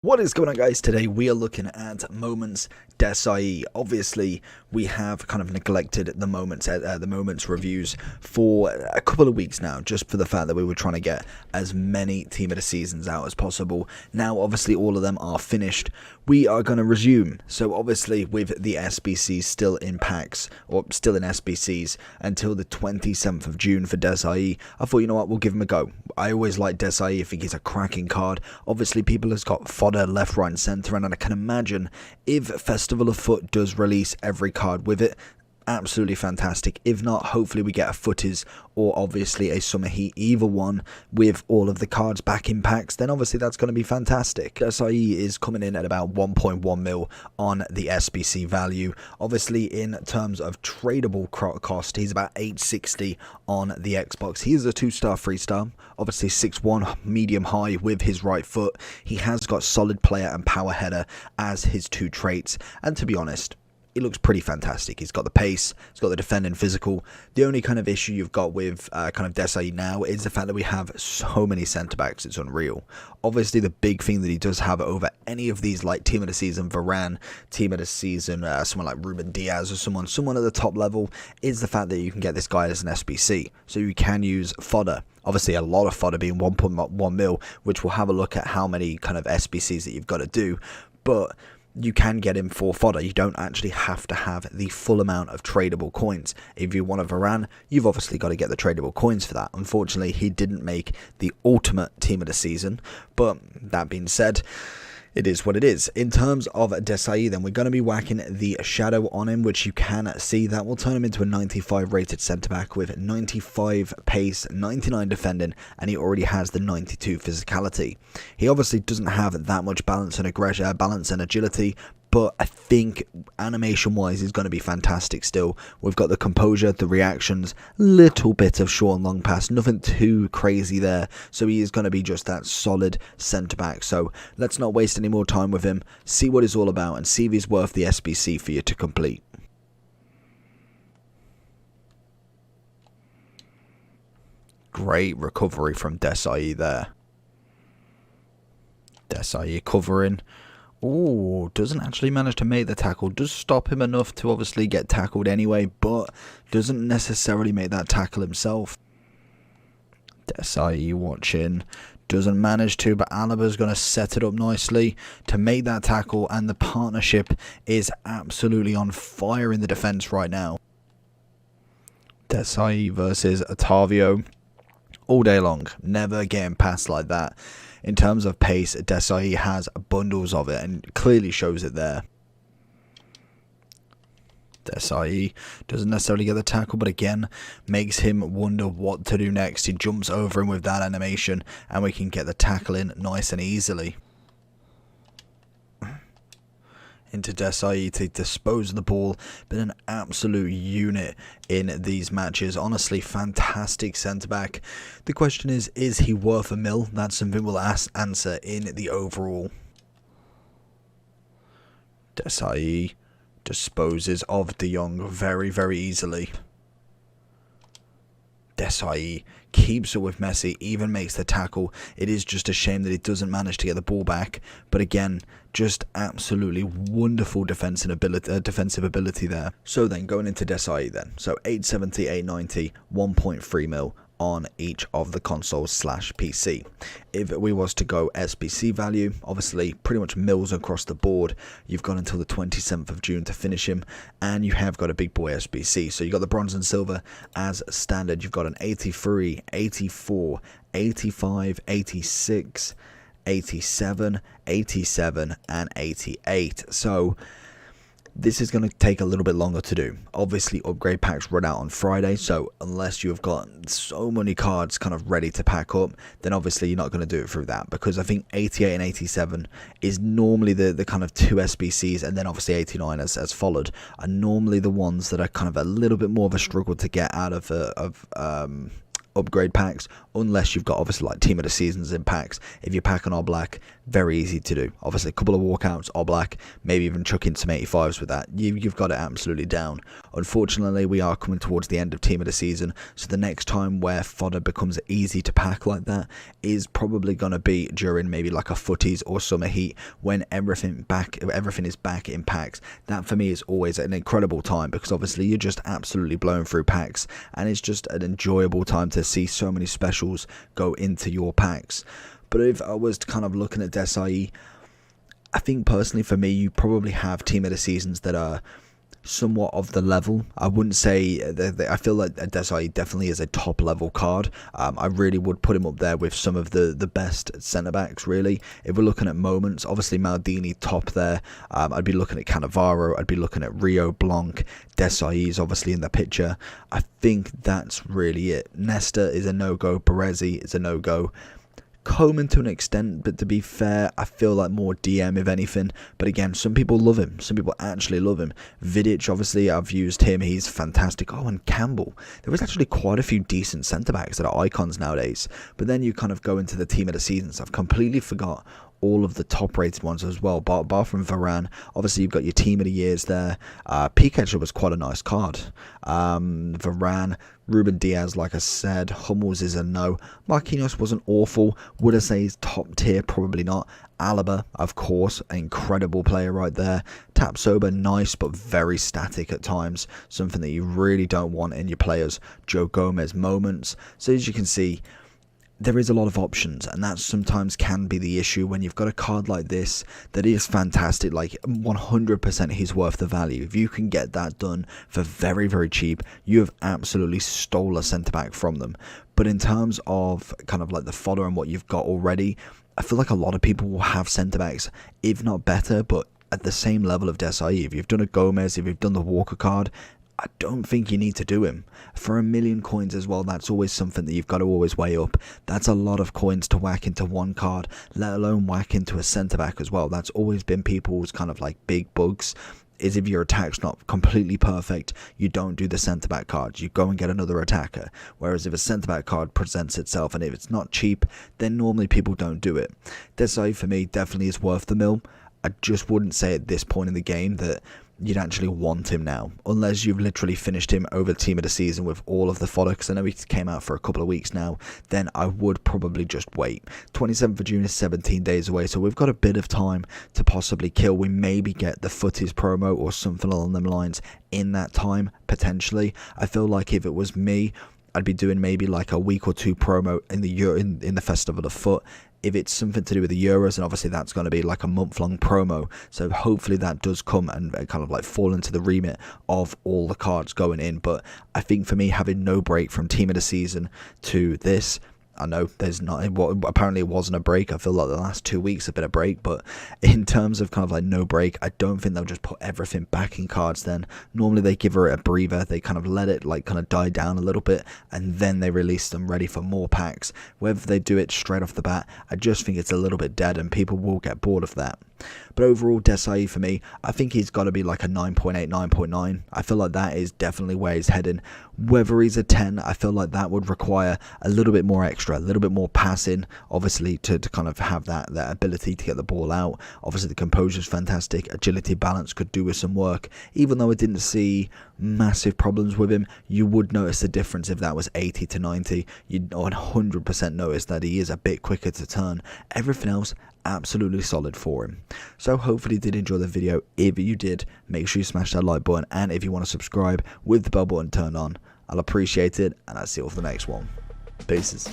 What is going on, guys? Today we are looking at Moments Desailly. Obviously, we have kind of neglected the Moments reviews for a couple of weeks now, just for the fact that we were trying to get as many Team of the Seasons out as possible. Now, obviously, all of them are finished. We are going to resume. So, obviously, with the SBCs still in packs, or still in SBCs, until the 27th of June for Desailly, I thought, you know what, we'll give him a go. I always like Desailly. I think he's a cracking card. Obviously, people have got fodder left, right, and centre, and I can imagine if Festival of Foot does release every card with it, absolutely fantastic. If not, hopefully we get a Footies or obviously a Summer Heat, either one with all of the cards back in packs, then obviously that's going to be fantastic. Desailly is coming in at about 1.1 mil on the SBC value. Obviously, in terms of tradable cost, he's about 860 on the Xbox. He is a 2-star, 3-star, obviously 6'1", medium high with his right foot. He has got solid player and power header as his two traits, and to be honest, he looks pretty fantastic. He's got the pace, he's got the defending physical. The only kind of issue you've got with kind of Desailly now is the fact that we have so many centre-backs, it's unreal. Obviously, the big thing that he does have over any of these, like Team of the Season Varane, Team of the Season someone like Ruben Diaz, or someone at the top level, is the fact that you can get this guy as an SBC. So you can use fodder. Obviously, a lot of fodder being 1.1 mil, which we'll have a look at how many kind of SBCs that you've got to do. But you can get him for fodder. You don't actually have to have the full amount of tradable coins. If you want a Varane, you've obviously got to get the tradable coins for that. Unfortunately, he didn't make the ultimate Team of the Season, but that being said, it is what it is. In terms of Desailly, then we're going to be whacking the shadow on him, which you can see that will turn him into a 95 rated centre-back with 95 pace, 99 defending, and he already has the 92 physicality. He obviously doesn't have that much balance and aggression, balance and agility, but I think animation-wise he's going to be fantastic still. We've got the composure, the reactions, little bit of short and long pass, nothing too crazy there. So he is going to be just that solid centre-back. So let's not waste any more time with him, see what he's all about, and see if he's worth the SBC for you to complete. Great recovery from Desailly there. Desailly covering. Oh, doesn't actually manage to make the tackle. Does stop him enough to obviously get tackled anyway, but doesn't necessarily make that tackle himself. Desailly watching. Doesn't manage to, but Alaba's going to set it up nicely to make that tackle, and the partnership is absolutely on fire in the defense right now. Desailly versus Otavio. All day long, never getting past like that. In terms of pace, Desailly has bundles of it and clearly shows it there. Desailly doesn't necessarily get the tackle, but again, makes him wonder what to do next. He jumps over him with that animation, and we can get the tackle in nice and easily. Into Desailly to dispose of the ball. Been an absolute unit in these matches. Honestly, fantastic centre-back. The question is he worth a mil? That's something we'll answer in the overall. Desailly disposes of De Jong very, very easily. Desailly keeps it with Messi, even makes the tackle. It is just a shame that he doesn't manage to get the ball back. But again, just absolutely wonderful defensive ability there. So then, going into Desailly then. So 870, 890, 1.3 mil on each of the consoles / PC. If we was to go SBC value, obviously pretty much mils across the board. You've got until the 27th of June to finish him, and you have got a big boy SBC. So you got the bronze and silver as standard. You've got an 83, 84, 85, 86, 87, 87, and 88. So this is going to take a little bit longer to do. Obviously, upgrade packs run out on Friday, so unless you've got so many cards kind of ready to pack up, then obviously you're not going to do it through that, because I think 88 and 87 is normally the kind of two SBCs, and then obviously 89 as followed, are normally the ones that are kind of a little bit more of a struggle to get out of upgrade packs, unless you've got obviously like Team of the Seasons in packs. If you pack an all black, very easy to do. Obviously a couple of walkouts, all black, maybe even chuck in some 85s with that. You've got it absolutely down. Unfortunately, we are coming towards the end of Team of the Season, so the next time where fodder becomes easy to pack like that is probably going to be during maybe like a footies or summer heat, when everything is back in packs. That for me is always an incredible time, because obviously you're just absolutely blowing through packs, and it's just an enjoyable time to see so many specials go into your packs. But if I was kind of looking at Desailly, I think personally for me, you probably have Team of the Seasons that are somewhat of the level. I wouldn't say I feel like Desailly definitely is a top level card. I really would put him up there with some of the best centre backs, really. If we're looking at moments, obviously Maldini top there. I'd be looking at Cannavaro, I'd be looking at Rio, Blanc. Desailly is obviously in the picture. I think that's really it. Nesta is a no-go, Baresi is a no-go. Coman to an extent, but to be fair, I feel like more DM if anything. But again, some people love him, some people actually love him. Vidic, obviously, I've used him, he's fantastic. Oh, and Campbell. There was actually quite a few decent centre-backs that are icons nowadays. But then you kind of go into the Team of the Seasons. I've completely forgot all of the top rated ones as well, bar from Varane. Obviously you've got your Team of the Years there. Pikachu was quite a nice card. Varane, Ruben Diaz, like I said. Hummels is a no. Marquinhos wasn't awful. Would I say he's top tier? Probably not. Alaba, of course, an incredible player right there. Tapsoba, nice but very static at times, something that you really don't want in your players. Joe Gomez, moments. So as you can see, there is a lot of options, and that sometimes can be the issue when you've got a card like this that is fantastic. Like 100% he's worth the value. If you can get that done for very, very cheap, you have absolutely stole a centre-back from them. But in terms of kind of like the fodder and what you've got already, I feel like a lot of people will have centre-backs, if not better, but at the same level of Desailly. If you've done a Gomez, if you've done the Walker card, I don't think you need to do him. For 1 million coins as well, that's always something that you've got to always weigh up. That's a lot of coins to whack into one card, let alone whack into a centre-back as well. That's always been people's kind of like big bugs, is if your attack's not completely perfect, you don't do the centre-back card. You go and get another attacker. Whereas if a centre-back card presents itself, and if it's not cheap, then normally people don't do it. Desailly for me definitely is worth the mill. I just wouldn't say at this point in the game that you'd actually want him now, unless you've literally finished him over the Team of the Season with all of the fodder, because I know he came out for a couple of weeks now. Then I would probably just wait. 27th of June is 17 days away, so we've got a bit of time to possibly kill. We maybe get the footies promo or something along them lines in that time, potentially. I feel like if it was me, I'd be doing maybe like a week or two promo in the Festival of Foot. If it's something to do with the Euros, and obviously that's going to be like a month-long promo, so hopefully that does come and kind of like fall into the remit of all the cards going in. But I think for me, having no break from Team of the Season to this, I know there's not, apparently it wasn't a break. I feel like the last 2 weeks have been a break, but in terms of kind of like no break, I don't think they'll just put everything back in cards then. Normally they give her a breather, they kind of let it like kind of die down a little bit, and then they release them ready for more packs. Whether they do it straight off the bat, I just think it's a little bit dead, and people will get bored of that. But overall, Desailly for me, I think he's got to be like a 9.8, 9.9. I feel like that is definitely where he's heading. Whether he's a 10, I feel like that would require a little bit more extra, a little bit more passing, obviously, to kind of have that ability to get the ball out. Obviously, the composure is fantastic. Agility, balance could do with some work. Even though I didn't see massive problems with him, you would notice the difference if that was 80 to 90. You'd 100% notice that he is a bit quicker to turn. Everything else, absolutely solid for him. So hopefully you did enjoy the video. If you did, make sure you smash that like button, and if you want to subscribe with the bell button turned on, I'll appreciate it, and I'll see you all for the next one. Peace.